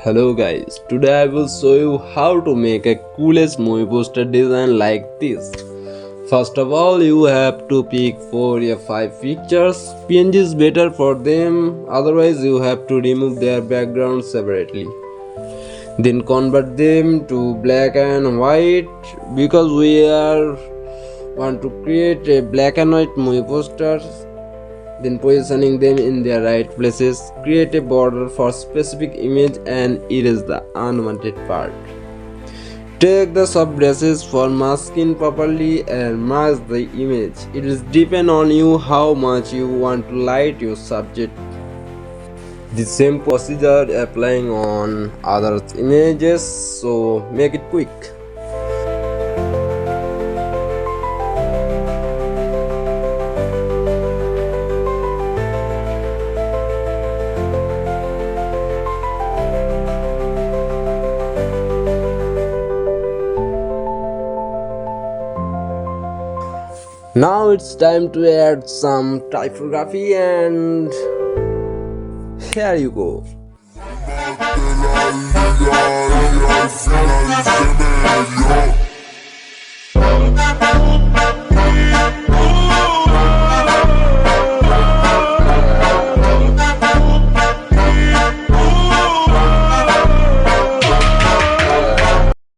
Hello guys, today I will show you how to make a coolest movie poster design like this. First of all, you have to pick 4 or 5 pictures. PNG is better for them, otherwise you have to remove their background separately. Then convert them to black and white because we want to create a black and white movie poster. Then positioning them in their right places, create a border for specific image and erase the unwanted part. Take the sub brushes for masking properly and mask the image. It is depend on you how much you want to light your subject. The same procedure applying on other images, so make it quick. Now it's time to add some typography and here you go.